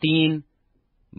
3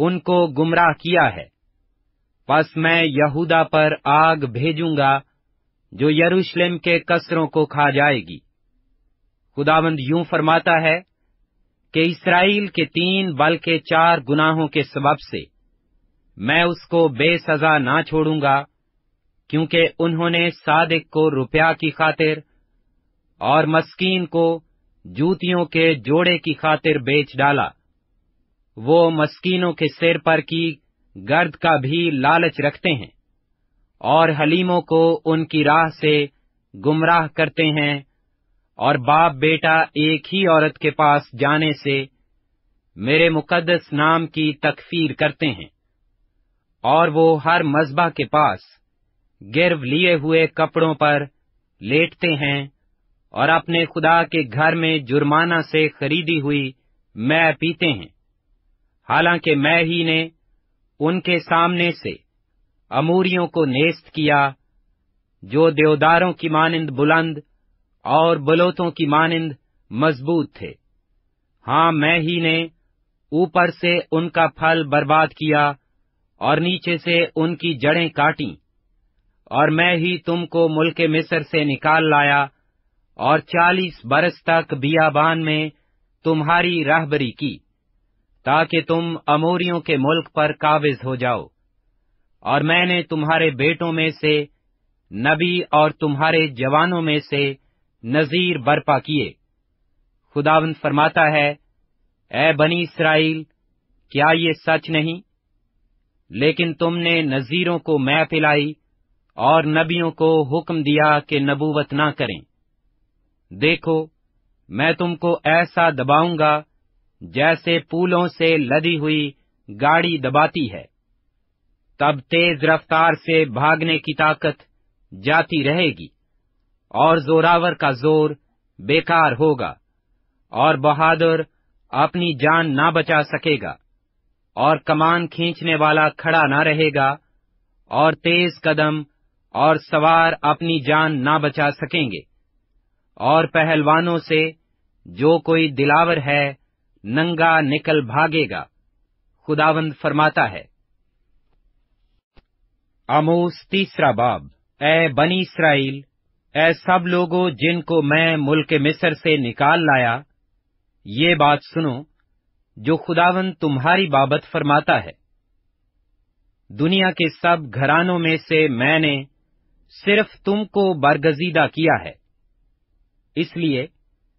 ان کو گمراہ کیا ہے۔ پس میں یہودا پر آگ بھیجوں گا جو یروشلم کے قصروں کو کھا جائے گی۔ خداوند یوں فرماتا ہے کہ اسرائیل کے 3 بلکہ 4 گناہوں کے سبب سے میں اس کو بے سزا نہ چھوڑوں گا، کیونکہ انہوں نے صادق کو روپیہ کی خاطر اور مسکین کو جوتیوں کے جوڑے کی خاطر بیچ ڈالا۔ وہ مسکینوں کے سر پر کی گرد کا بھی لالچ رکھتے ہیں، اور حلیموں کو ان کی راہ سے گمراہ کرتے ہیں، اور باپ بیٹا ایک ہی عورت کے پاس جانے سے میرے مقدس نام کی تکفیر کرتے ہیں، اور وہ ہر مذبح کے پاس گرو لیے ہوئے کپڑوں پر لیٹتے ہیں، اور اپنے خدا کے گھر میں جرمانہ سے خریدی ہوئی مے پیتے ہیں، حالانکہ میں ہی نے ان کے سامنے سے اموریوں کو نیست کیا، جو دیوداروں کی مانند بلند اور بلوتوں کی مانند مضبوط تھے۔ ہاں، میں ہی نے اوپر سے ان کا پھل برباد کیا اور نیچے سے ان کی جڑیں کاٹیں، اور میں ہی تم کو ملک مصر سے نکال لایا اور 40 برس تک بیابان میں تمہاری راہبری کی، تاکہ تم اموریوں کے ملک پر قابض ہو جاؤ۔ اور میں نے تمہارے بیٹوں میں سے نبی اور تمہارے جوانوں میں سے نذیر برپا کیے۔ خداوند فرماتا ہے، اے بنی اسرائیل، کیا یہ سچ نہیں؟ لیکن تم نے نذیروں کو مے پلائی اور نبیوں کو حکم دیا کہ نبوت نہ کریں۔ دیکھو، میں تم کو ایسا دباؤں گا جیسے پولوں سے لدی ہوئی گاڑی دباتی ہے۔ تب تیز رفتار سے بھاگنے کی طاقت جاتی رہے گی، اور زوراور کا زور بیکار ہوگا، اور بہادر اپنی جان نہ بچا سکے گا، اور کمان کھینچنے والا کھڑا نہ رہے گا، اور تیز قدم اور سوار اپنی جان نہ بچا سکیں گے، اور پہلوانوں سے جو کوئی دلاور ہے ننگا نکل بھاگے گا۔ خداوند فرماتا ہے۔ آموس 3 باب۔ اے بنی اسرائیل، اے سب لوگوں جن کو میں ملک مصر سے نکال لایا، یہ بات سنو جو خداوند تمہاری بابت فرماتا ہے۔ دنیا کے سب گھرانوں میں سے میں نے صرف تم کو برگزیدہ کیا ہے، اس لیے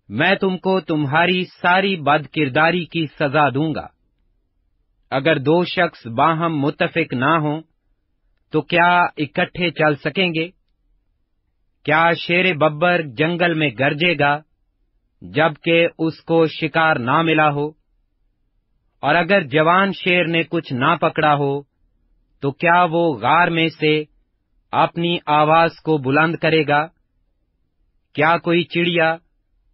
میں تم کو تمہاری ساری بد کرداری کی سزا دوں گا۔ اگر 2 شخص باہم متفق نہ ہوں تو کیا اکٹھے چل سکیں گے؟ کیا شیر ببر جنگل میں گرجے گا جبکہ اس کو شکار نہ ملا ہو؟ اور اگر جوان شیر نے کچھ نہ پکڑا ہو تو کیا وہ غار میں سے اپنی آواز کو بلند کرے گا؟ کیا کوئی چڑیا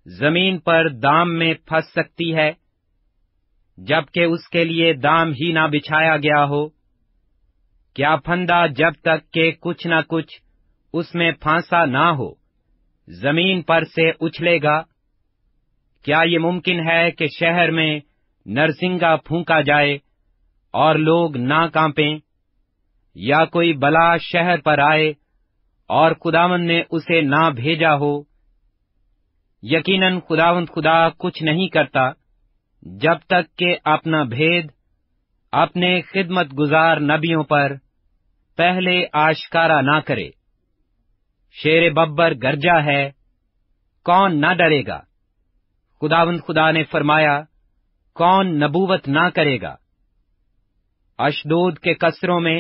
زمین پر دام میں پھنس سکتی ہے جبکہ اس کے لیے دام ہی نہ بچھایا گیا ہو؟ کیا پھندا جب تک کہ کچھ نہ کچھ اس میں پھانسا نہ ہو زمین پر سے اچھلے گا؟ کیا یہ ممکن ہے کہ شہر میں نرسنگا پھونکا جائے اور لوگ نہ کانپیں؟ یا کوئی بلا شہر پر آئے اور خداوند نے اسے نہ بھیجا ہو؟ یقیناً خداوند خدا کچھ نہیں کرتا جب تک کہ اپنا بھید اپنے خدمت گزار نبیوں پر پہلے آشکارا نہ کرے۔ شیر ببر گرجا ہے، کون نہ ڈرے گا؟ خداوند خدا نے فرمایا، کون نبوت نہ کرے گا؟ اشدود کے قصروں میں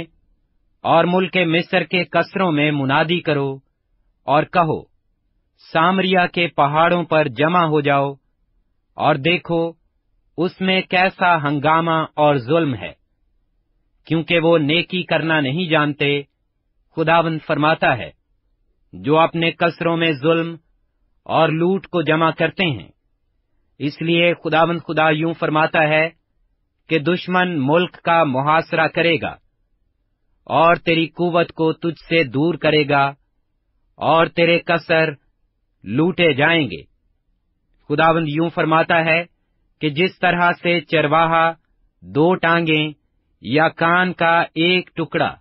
اور ملک مصر کے قصروں میں منادی کرو اور کہو، سامریا کے پہاڑوں پر جمع ہو جاؤ اور دیکھو اس میں کیسا ہنگامہ اور ظلم ہے، کیونکہ وہ نیکی کرنا نہیں جانتے۔ خداوند فرماتا ہے، جو اپنے قصروں میں ظلم اور لوٹ کو جمع کرتے ہیں۔ اس لیے خداوند خدا یوں فرماتا ہے کہ دشمن ملک کا محاصرہ کرے گا اور تیری قوت کو تجھ سے دور کرے گا اور تیرے قصر لوٹے جائیں گے۔ خداوند یوں فرماتا ہے کہ جس طرح سے چرواہا 2 ٹانگیں یا کان کا ایک ٹکڑا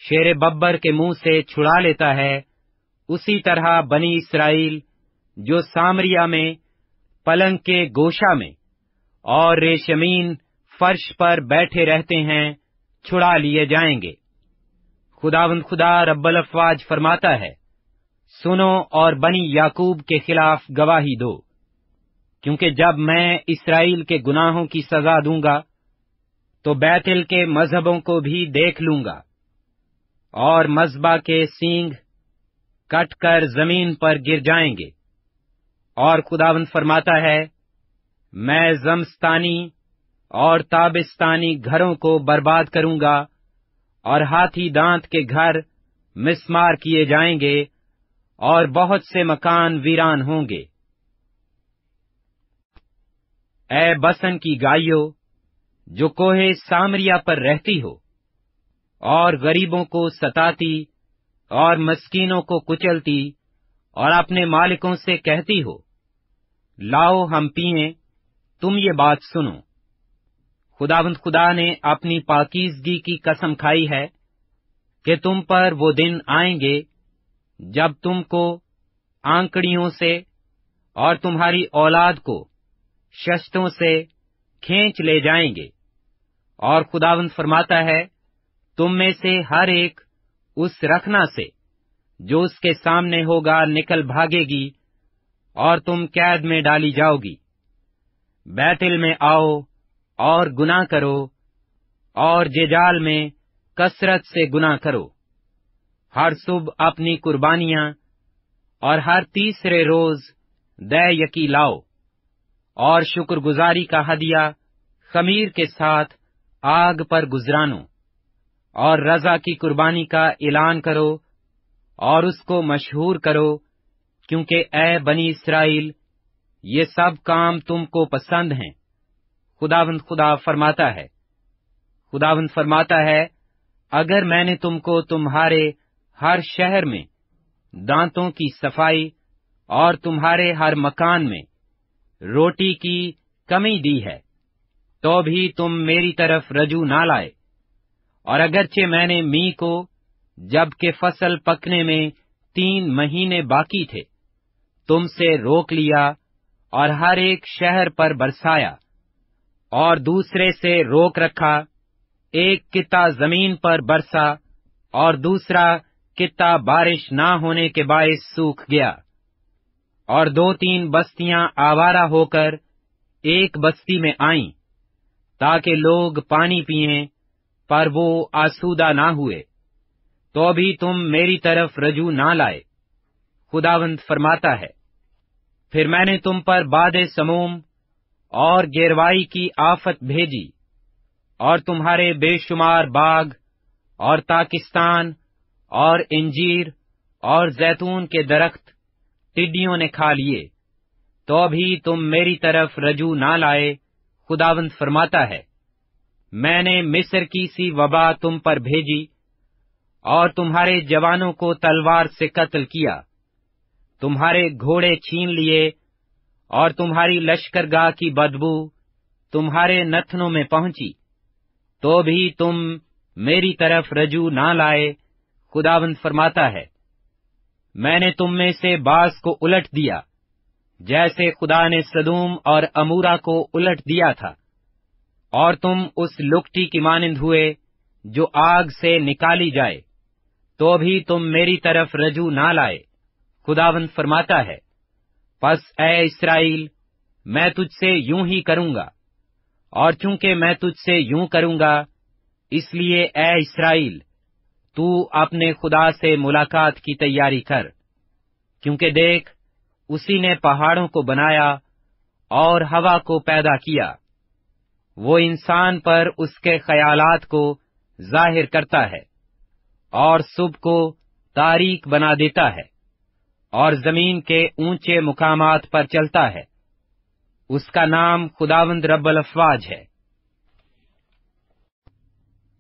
شیر ببر کے منہ سے چھڑا لیتا ہے، اسی طرح بنی اسرائیل جو سامریا میں پلنگ کے گوشہ میں اور ریشمین فرش پر بیٹھے رہتے ہیں چھڑا لیے جائیں گے۔ خداوند خدا رب الافواج فرماتا ہے، سنو اور بنی یعقوب کے خلاف گواہی دو، کیونکہ جب میں اسرائیل کے گناہوں کی سزا دوں گا تو بیتل کے مذہبوں کو بھی دیکھ لوں گا، اور مذبح کے سینگ کٹ کر زمین پر گر جائیں گے۔ اور خداوند فرماتا ہے، میں زمستانی اور تابستانی گھروں کو برباد کروں گا، اور ہاتھی دانت کے گھر مسمار کیے جائیں گے، اور بہت سے مکان ویران ہوں گے۔ اے بسن کی گائیو جو کوہ سامریا پر رہتی ہو اور غریبوں کو ستاتی اور مسکینوں کو کچلتی اور اپنے مالکوں سے کہتی ہو، لاؤ ہم پئیں، تم یہ بات سنو۔ خداوند خدا نے اپنی پاکیزگی کی قسم کھائی ہے کہ تم پر وہ دن آئیں گے جب تم کو آنکڑیوں سے اور تمہاری اولاد کو ششتوں سے کھینچ لے جائیں گے، اور خداوند فرماتا ہے، تم میں سے ہر ایک اس رخنا سے جو اس کے سامنے ہوگا نکل بھاگے گی، اور تم قید میں ڈالی جاؤ گی۔ بیتل میں آؤ اور گناہ کرو، اور ججال میں کثرت سے گناہ کرو۔ ہر صبح اپنی قربانیاں اور ہر تیسرے روز دے یکی لاؤ، اور شکر گزاری کا ہدیہ خمیر کے ساتھ آگ پر گزرانو، اور رضا کی قربانی کا اعلان کرو اور اس کو مشہور کرو، کیونکہ اے بنی اسرائیل یہ سب کام تم کو پسند ہیں۔ خداوند خدا فرماتا ہے، خداوند فرماتا ہے، اگر میں نے تم کو تمہارے ہر شہر میں دانتوں کی صفائی اور تمہارے ہر مکان میں روٹی کی کمی دی ہے، تو بھی تم میری طرف رجوع نہ لائے، اور اگرچہ میں نے می کو جب کہ فصل پکنے میں 3 مہینے باقی تھے تم سے روک لیا اور ہر ایک شہر پر برسایا، اور دوسرے سے روک رکھا، ایک قطعہ زمین پر برسا اور دوسرا قطعہ بارش نہ ہونے کے باعث سوکھ گیا، اور 2-3 بستیاں آوارہ ہو کر ایک بستی میں آئیں، تاکہ لوگ پانی پئیں، پر وہ آسودہ نہ ہوئے، تو بھی تم میری طرف رجوع نہ لائے۔ خداوند فرماتا ہے، پھر میں نے تم پر باد سموم اور گروائی کی آفت بھیجی، اور تمہارے بے شمار باغ اور تاکستان اور انجیر اور زیتون کے درخت ٹڈیوں نے کھا لیے، تو بھی تم میری طرف رجوع نہ لائے۔ خداوند فرماتا ہے، میں نے مصر کی سی وبا تم پر بھیجی اور تمہارے جوانوں کو تلوار سے قتل کیا، تمہارے گھوڑے چھین لیے، اور تمہاری لشکرگاہ کی بدبو تمہارے نتنوں میں پہنچی، تو بھی تم میری طرف رجوع نہ لائے۔ خداوند فرماتا ہے، میں نے تم میں سے بعض کو الٹ دیا، جیسے خدا نے سدوم اور امورا کو الٹ دیا تھا، اور تم اس لکٹی کی مانند ہوئے جو آگ سے نکالی جائے، تو بھی تم میری طرف رجوع نہ لائے۔ خداوند فرماتا ہے، پس اے اسرائیل، میں تجھ سے یوں ہی کروں گا، اور چونکہ میں تجھ سے یوں کروں گا، اس لیے اے اسرائیل، تو اپنے خدا سے ملاقات کی تیاری کر، کیونکہ دیکھ، اسی نے پہاڑوں کو بنایا اور ہوا کو پیدا کیا، وہ انسان پر اس کے خیالات کو ظاہر کرتا ہے، اور صبح کو تاریک بنا دیتا ہے، اور زمین کے اونچے مقامات پر چلتا ہے۔ اس کا نام خداوند رب الافواج ہے۔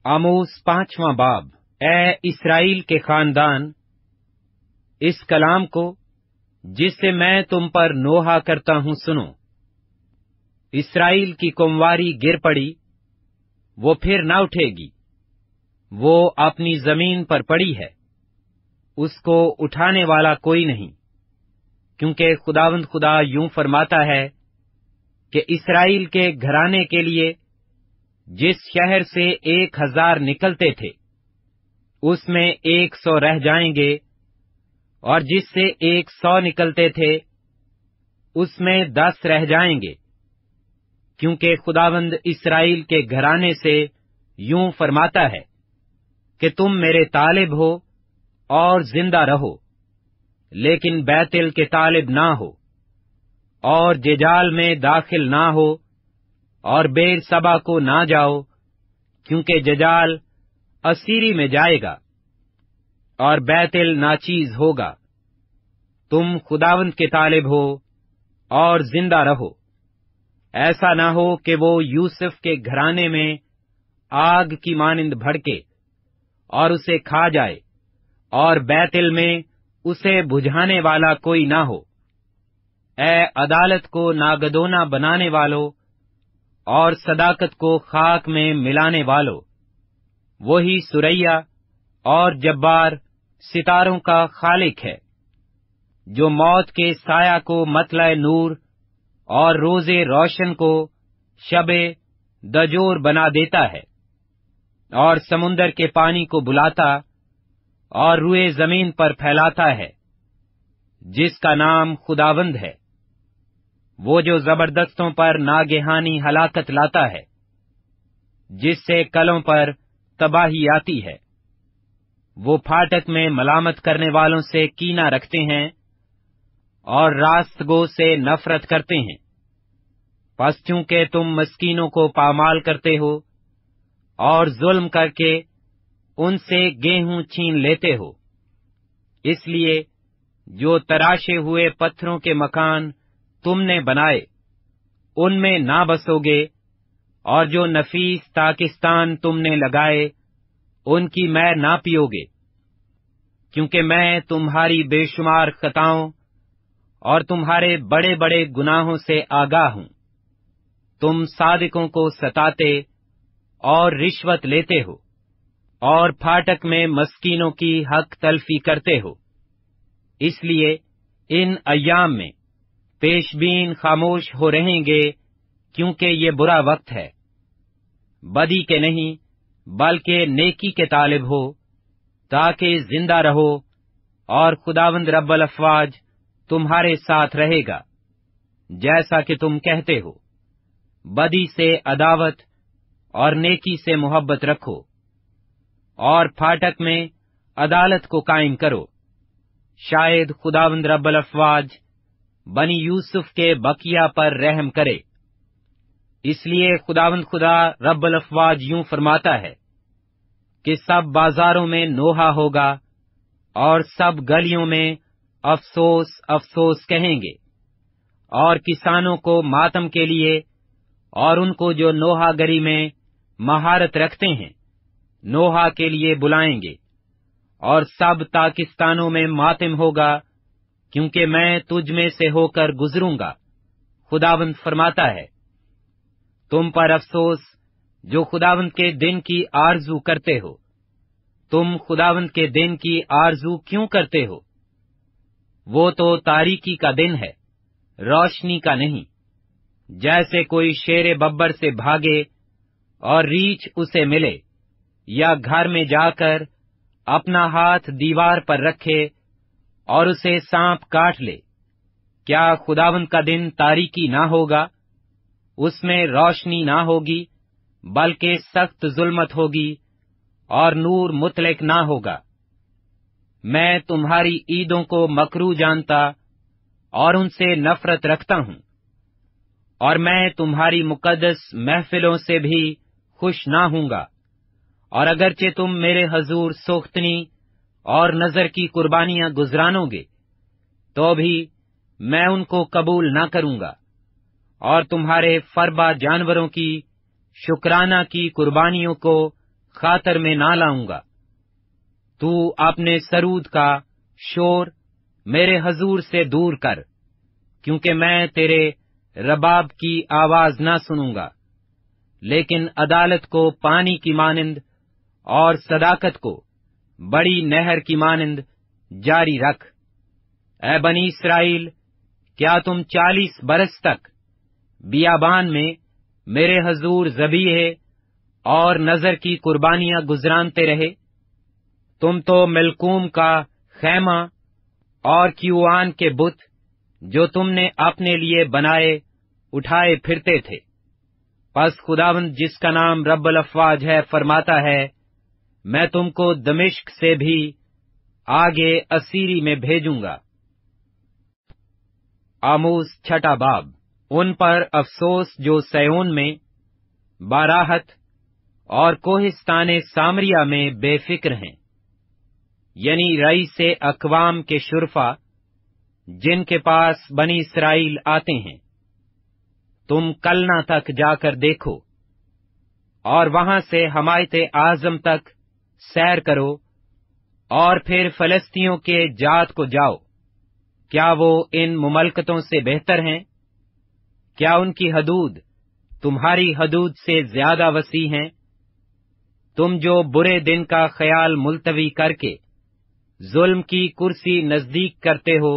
آموس 5واں باب۔ اے اسرائیل کے خاندان، اس کلام کو جس سے میں تم پر نوحہ کرتا ہوں سنو۔ اسرائیل کی قومواری گر پڑی، وہ پھر نہ اٹھے گی، وہ اپنی زمین پر پڑی ہے، اس کو اٹھانے والا کوئی نہیں، کیونکہ خداوند خدا یوں فرماتا ہے کہ اسرائیل کے گھرانے کے لیے جس شہر سے 1000 نکلتے تھے اس میں 100 رہ جائیں گے، اور جس سے 100 نکلتے تھے اس میں 10 رہ جائیں گے، کیونکہ خداوند اسرائیل کے گھرانے سے یوں فرماتا ہے کہ تم میرے طالب ہو اور زندہ رہو، لیکن بیتل کے طالب نہ ہو، اور ججال میں داخل نہ ہو، اور بیر سبا کو نہ جاؤ، کیونکہ ججال اسیری میں جائے گا اور بیتل ناچیز ہوگا۔ تم خداوند کے طالب ہو اور زندہ رہو، ایسا نہ ہو کہ وہ یوسف کے گھرانے میں آگ کی مانند بھڑکے اور اسے کھا جائے، اور بیتل میں اسے بجھانے والا کوئی نہ ہو۔ اے عدالت کو ناگدونا بنانے والو اور صداقت کو خاک میں ملانے والو، وہی سریا اور جبار ستاروں کا خالق ہے، جو موت کے سایہ کو مطلع نور اور روز روشن کو شب دجور بنا دیتا ہے، اور سمندر کے پانی کو بلاتا اور روئے زمین پر پھیلاتا ہے، جس کا نام خداوند ہے، وہ جو زبردستوں پر ناگہانی ہلاکت لاتا ہے، جس سے کلوں پر تباہی آتی ہے۔ وہ پھاٹک میں ملامت کرنے والوں سے کینہ رکھتے ہیں اور راست گو سے نفرت کرتے ہیں، پس چونکہ تم مسکینوں کو پامال کرتے ہو اور ظلم کر کے ان سے گیہوں چھین لیتے ہو، اس لیے جو تراشے ہوئے پتھروں کے مکان تم نے بنائے ان میں نہ بسو گے، اور جو نفیس تاکستان تم نے لگائے ان کی میں نہ پیو گے، کیونکہ میں تمہاری بے شمار خطاؤں اور تمہارے بڑے بڑے گناہوں سے آگاہ ہوں۔ تم صادقوں کو ستاتے اور رشوت لیتے ہو، اور پھاٹک میں مسکینوں کی حق تلفی کرتے ہو، اس لیے ان ایام میں پیش بین خاموش ہو رہیں گے، کیونکہ یہ برا وقت ہے۔ بدی کے نہیں بلکہ نیکی کے طالب ہو، تاکہ زندہ رہو، اور خداوند رب الافواج تمہارے ساتھ رہے گا، جیسا کہ تم کہتے ہو۔ بدی سے عداوت اور نیکی سے محبت رکھو، اور پھاٹک میں عدالت کو قائم کرو، شاید خداوند رب الافواج بنی یوسف کے بقیہ پر رحم کرے۔ اس لیے خداوند خدا رب الافواج یوں فرماتا ہے کہ سب بازاروں میں نوحہ ہوگا، اور سب گلیوں میں افسوس افسوس کہیں گے، اور کسانوں کو ماتم کے لیے اور ان کو جو نوحہ گری میں مہارت رکھتے ہیں نوحہ کے لیے بلائیں گے، اور سب تاکستانوں میں ماتم ہوگا، کیونکہ میں تجھ میں سے ہو کر گزروں گا، خداوند فرماتا ہے۔ تم پر افسوس جو خداوند کے دن کی آرزو کرتے ہو۔ تم خداوند کے دن کی آرزو کیوں کرتے ہو؟ وہ تو تاریکی کا دن ہے، روشنی کا نہیں۔ جیسے کوئی شیر ببر سے بھاگے اور ریچھ اسے ملے، یا گھر میں جا کر اپنا ہاتھ دیوار پر رکھے اور اسے سانپ کاٹ لے۔ کیا خداوند کا دن تاریکی نہ ہوگا؟ اس میں روشنی نہ ہوگی، بلکہ سخت ظلمت ہوگی، اور نور مطلق نہ ہوگا۔ میں تمہاری عیدوں کو مکروہ جانتا اور ان سے نفرت رکھتا ہوں، اور میں تمہاری مقدس محفلوں سے بھی خوش نہ ہوں گا، اور اگرچہ تم میرے حضور سوختنی اور نظر کی قربانیاں گزرانو گے، تو بھی میں ان کو قبول نہ کروں گا، اور تمہارے فربا جانوروں کی شکرانہ کی قربانیوں کو خاطر میں نہ لاؤں گا۔ تو اپنے سرود کا شور میرے حضور سے دور کر، کیونکہ میں تیرے رباب کی آواز نہ سنوں گا، لیکن عدالت کو پانی کی مانند اور صداقت کو بڑی نہر کی مانند جاری رکھ۔ اے بنی اسرائیل، کیا تم 40 برس تک بیابان میں میرے حضور ذبیحے اور نذر کی قربانیاں گزرانتے رہے؟ تم تو ملکوم کا خیمہ اور کیوان کے بت جو تم نے اپنے لیے بنائے اٹھائے پھرتے تھے۔ پس خداوند جس کا نام رب الافواج ہے فرماتا ہے، میں تم کو دمشق سے بھی آگے اسیری میں بھیجوں گا۔ آموز چھٹا باب۔ ان پر افسوس جو سیون میں باراحت اور کوہستان سامریا میں بے فکر ہیں، یعنی رئیس اقوام کے شرفا جن کے پاس بنی اسرائیل آتے ہیں۔ تم کلنا تک جا کر دیکھو اور وہاں سے حمایت اعظم تک سیر کرو، اور پھر فلسطینیوں کے جات کو جاؤ۔ کیا وہ ان مملکتوں سے بہتر ہیں؟ کیا ان کی حدود تمہاری حدود سے زیادہ وسیع ہیں؟ تم جو برے دن کا خیال ملتوی کر کے ظلم کی کرسی نزدیک کرتے ہو،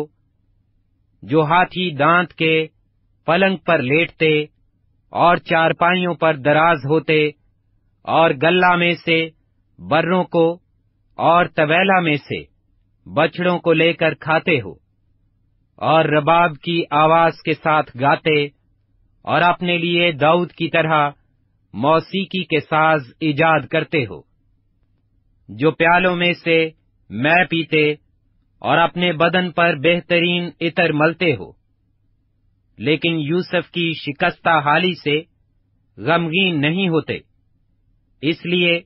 جو ہاتھی دانت کے پلنگ پر لیٹتے اور چارپائیوں پر دراز ہوتے اور گلہ میں سے بروں کو اور طویلا میں سے بچڑوں کو لے کر کھاتے ہو، اور رباب کی آواز کے ساتھ گاتے اور اپنے لیے داؤد کی طرح موسیقی کے ساز ایجاد کرتے ہو، جو پیالوں میں سے میں پیتے اور اپنے بدن پر بہترین عطر ملتے ہو، لیکن یوسف کی شکستہ حالی سے غمگین نہیں ہوتے، اس لیے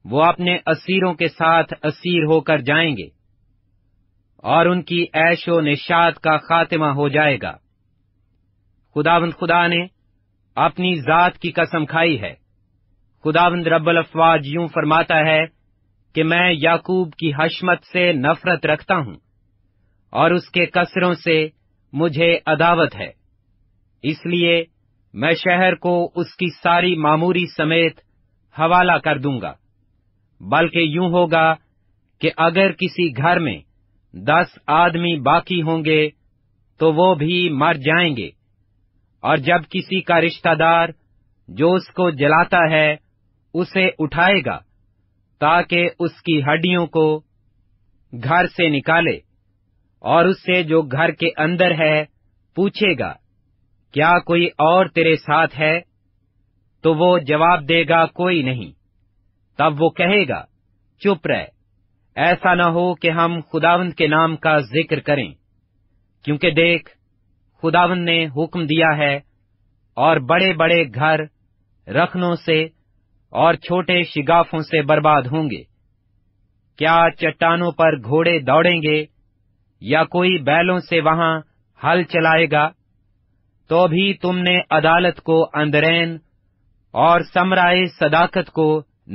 وہ اپنے اسیروں کے ساتھ اسیر ہو کر جائیں گے، اور ان کی عیش و نشاط کا خاتمہ ہو جائے گا۔ خداوند خدا نے اپنی ذات کی قسم کھائی ہے، خداوند رب الافواج یوں فرماتا ہے کہ میں یعقوب کی حشمت سے نفرت رکھتا ہوں، اور اس کے کسروں سے مجھے عداوت ہے، اس لیے میں شہر کو اس کی ساری معموری سمیت حوالہ کر دوں گا۔ بلکہ یوں ہوگا کہ اگر کسی گھر میں 10 آدمی باقی ہوں گے تو وہ بھی مر جائیں گے، اور جب کسی کا رشتہ دار جو اس کو جلاتا ہے اسے اٹھائے گا تاکہ اس کی ہڈیوں کو گھر سے نکالے، اور اس سے جو گھر کے اندر ہے پوچھے گا، کیا کوئی اور تیرے ساتھ ہے؟ تو وہ جواب دے گا، کوئی نہیں۔ تب وہ کہے گا، چپ رہ، ایسا نہ ہو کہ ہم خداوند کے نام کا ذکر کریں، کیونکہ دیکھ، خداوند نے حکم دیا ہے، اور بڑے بڑے گھر رخنوں سے اور چھوٹے شگافوں سے برباد ہوں گے۔ کیا چٹانوں پر گھوڑے دوڑیں گے یا کوئی بیلوں سے وہاں ہل چلائے گا؟ تو بھی تم نے عدالت کو اندرین اور ثمرائے صداقت کو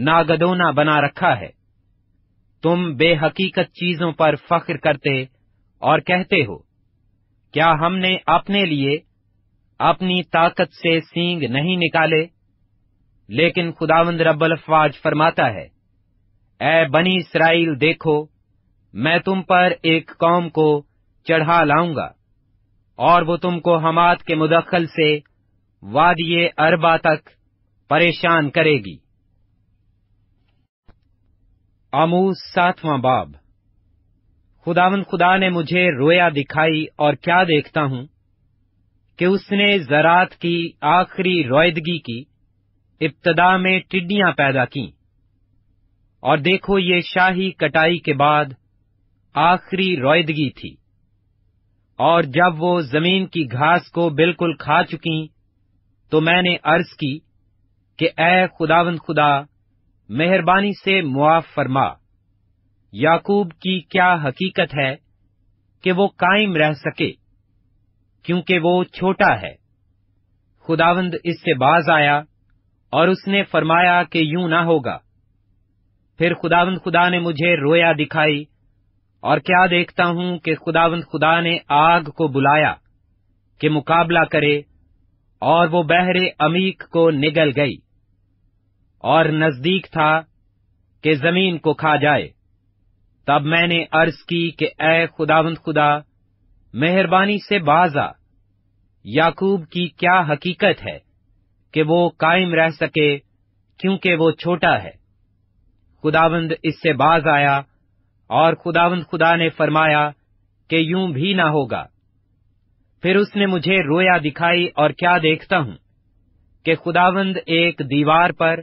ناگدونا بنا رکھا ہے۔ تم بے حقیقت چیزوں پر فخر کرتے اور کہتے ہو، کیا ہم نے اپنے لیے اپنی طاقت سے سینگ نہیں نکالے؟ لیکن خداوند رب الافواج فرماتا ہے، اے بنی اسرائیل دیکھو، میں تم پر ایک قوم کو چڑھا لاؤں گا، اور وہ تم کو حمات کے مدخل سے وادی اربا تک پریشان کرے گی۔ آموز 7واں باب۔ خداوند خدا نے مجھے رویا دکھائی، اور کیا دیکھتا ہوں کہ اس نے زراعت کی آخری رویدگی کی ابتدا میں ٹڈیاں پیدا کیں، اور دیکھو یہ شاہی کٹائی کے بعد آخری رویدگی تھی، اور جب وہ زمین کی گھاس کو بالکل کھا چکیں تو میں نے عرض کی کہ اے خداوند خدا، مہربانی سے معاف فرما، یعقوب کی کیا حقیقت ہے کہ وہ قائم رہ سکے، کیونکہ وہ چھوٹا ہے۔ خداوند اس سے باز آیا اور اس نے فرمایا کہ یوں نہ ہوگا۔ پھر خداوند خدا نے مجھے رویا دکھائی، اور کیا دیکھتا ہوں کہ خداوند خدا نے آگ کو بلایا کہ مقابلہ کرے، اور وہ بحر عمیق کو نگل گئی، اور نزدیک تھا کہ زمین کو کھا جائے۔ تب میں نے عرض کی کہ اے خداوند خدا، مہربانی سے باز آ، یعقوب کی کیا حقیقت ہے کہ وہ قائم رہ سکے، کیونکہ وہ چھوٹا ہے۔ خداوند اس سے باز آیا، اور خداوند خدا نے فرمایا کہ یوں بھی نہ ہوگا۔ پھر اس نے مجھے رویا دکھائی، اور کیا دیکھتا ہوں کہ خداوند ایک دیوار پر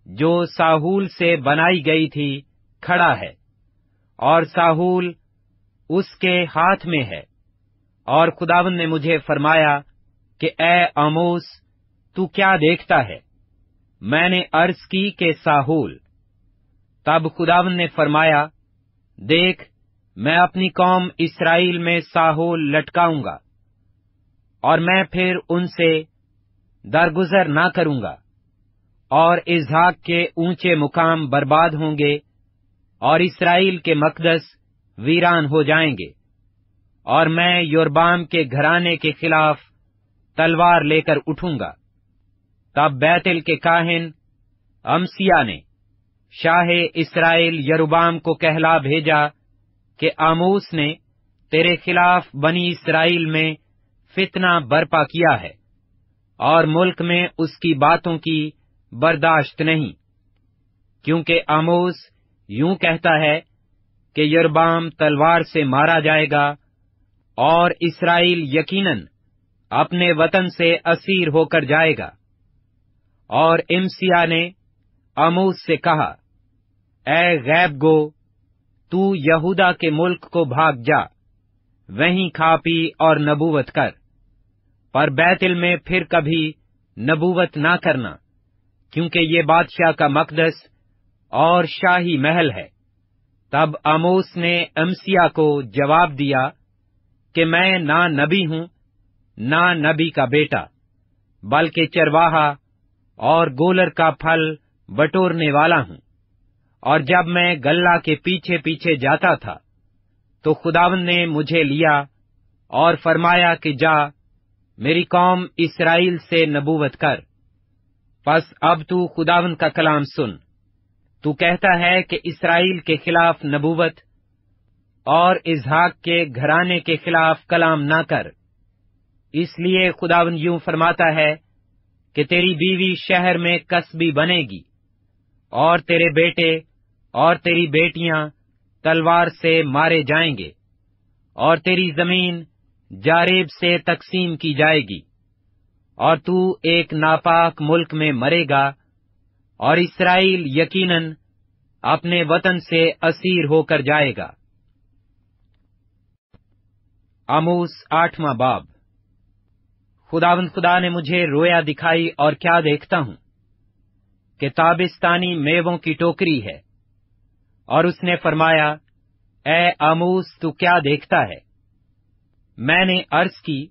جو ساہول سے بنائی گئی تھی کھڑا ہے، اور ساہول اس کے ہاتھ میں ہے۔ اور خداوند نے مجھے فرمایا کہ اے آموس، تو کیا دیکھتا ہے؟ میں نے عرض کی کہ ساہول۔ تب خداوند نے فرمایا، دیکھ، میں اپنی قوم اسرائیل میں ساہول لٹکاؤں گا، اور میں پھر ان سے درگزر نہ کروں گا، اور اسحاق کے اونچے مقام برباد ہوں گے، اور اسرائیل کے مقدس ویران ہو جائیں گے، اور میں یربام کے گھرانے کے خلاف تلوار لے کر اٹھوں گا۔ تب بیتل کے کاہن امسیہ نے شاہ اسرائیل یربام کو کہلا بھیجا کہ آموس نے تیرے خلاف بنی اسرائیل میں فتنہ برپا کیا ہے، اور ملک میں اس کی باتوں کی برداشت نہیں، کیونکہ آموس یوں کہتا ہے کہ یربام تلوار سے مارا جائے گا، اور اسرائیل یقیناً اپنے وطن سے اسیر ہو کر جائے گا۔ اور امسیہ نے آموس سے کہا، اے غیب گو، تو یہودا کے ملک کو بھاگ جا، وہیں کھا پی اور نبوت کر، پر بیتل میں پھر کبھی نبوت نہ کرنا، کیونکہ یہ بادشاہ کا مقدس اور شاہی محل ہے۔ تب آموس نے امسیہ کو جواب دیا کہ میں نہ نبی ہوں، نہ نبی کا بیٹا، بلکہ چرواہا اور گولر کا پھل بٹورنے والا ہوں۔ اور جب میں گلہ کے پیچھے پیچھے جاتا تھا تو خداوند نے مجھے لیا اور فرمایا کہ جا، میری قوم اسرائیل سے نبوت کر۔ پس اب تو خداوند کا کلام سن۔ تو کہتا ہے کہ اسرائیل کے خلاف نبوت اور اسحاق کے گھرانے کے خلاف کلام نہ کر۔ اس لیے خداوند یوں فرماتا ہے کہ تیری بیوی شہر میں کسبی بنے گی، اور تیرے بیٹے اور تیری بیٹیاں تلوار سے مارے جائیں گے، اور تیری زمین جاریب سے تقسیم کی جائے گی، اور تو ایک ناپاک ملک میں مرے گا، اور اسرائیل یقیناً اپنے وطن سے اسیر ہو کر جائے گا۔ آموس 8واں باب۔ خداوند خدا نے مجھے رویا دکھائی، اور کیا دیکھتا ہوں کہ تابستانی میووں کی ٹوکری ہے، اور اس نے فرمایا، اے آموس، تو کیا دیکھتا ہے؟ میں نے عرض کی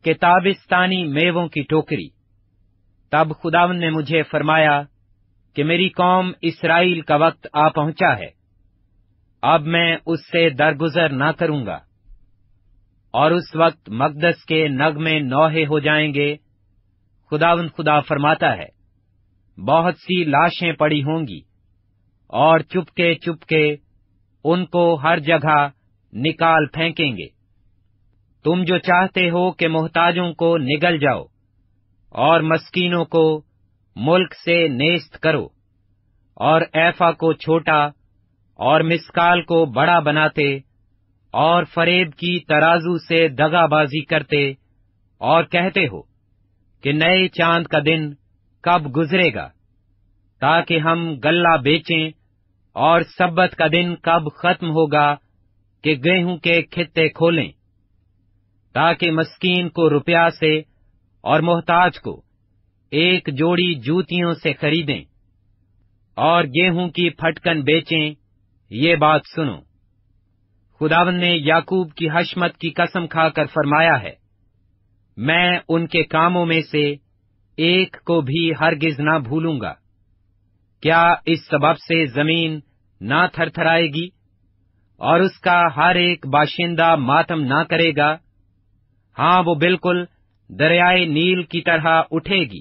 کہ تابستانی میووں کی ٹوکری۔ تب خداوند نے مجھے فرمایا کہ میری قوم اسرائیل کا وقت آ پہنچا ہے، اب میں اس سے درگزر نہ کروں گا، اور اس وقت مقدس کے نغمے نوحے ہو جائیں گے۔ خداوند خدا فرماتا ہے، بہت سی لاشیں پڑی ہوں گی، اور چپکے چپکے ان کو ہر جگہ نکال پھینکیں گے۔ تم جو چاہتے ہو کہ محتاجوں کو نگل جاؤ، اور مسکینوں کو ملک سے نیست کرو، اور ایفا کو چھوٹا اور مسکال کو بڑا بناتے، اور فریب کی ترازو سے دغا بازی کرتے، اور کہتے ہو کہ نئے چاند کا دن کب گزرے گا، تاکہ ہم غلہ بیچیں، اور سبت کا دن کب ختم ہوگا کہ گیہوں کے کھتے کھولیں، تاکہ مسکین کو روپیہ سے اور محتاج کو ایک جوڑی جوتیوں سے خریدیں، اور گیہوں کی پھٹکن بیچیں۔ یہ بات سنو، خداوند نے یعقوب کی حشمت کی قسم کھا کر فرمایا ہے، میں ان کے کاموں میں سے ایک کو بھی ہرگز نہ بھولوں گا۔ کیا اس سبب سے زمین نہ تھر تھرائے گی، اور اس کا ہر ایک باشندہ ماتم نہ کرے گا؟ ہاں، وہ بالکل دریائے نیل کی طرح اٹھے گی،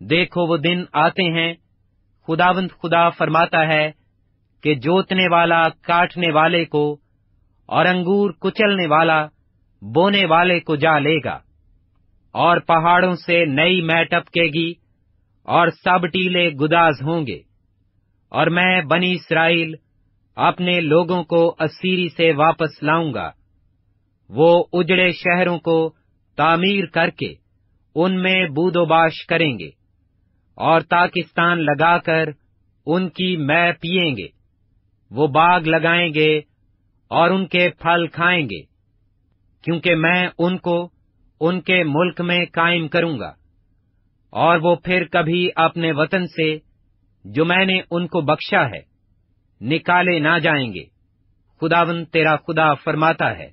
دیکھو وہ دن آتے ہیں، خداوند خدا فرماتا ہے کہ جوتنے والا کاٹنے والے کو اور انگور کچلنے والا بونے والے کو جا لے گا، اور پہاڑوں سے نئی مے ٹپکے گی اور سب ٹیلے گداز ہوں گے، اور میں بنی اسرائیل اپنے لوگوں کو اسیری سے واپس لاؤں گا۔ وہ اجڑے شہروں کو تعمیر کر کے ان میں بود و باش کریں گے، اور تاکستان لگا کر ان کی مے پیئیں گے۔ وہ باغ لگائیں گے اور ان کے پھل کھائیں گے، کیونکہ میں ان کو ان کے ملک میں قائم کروں گا، اور وہ پھر کبھی اپنے وطن سے جو میں نے ان کو بخشا ہے نکالے نہ جائیں گے۔ خداوند تیرا خدا فرماتا ہے۔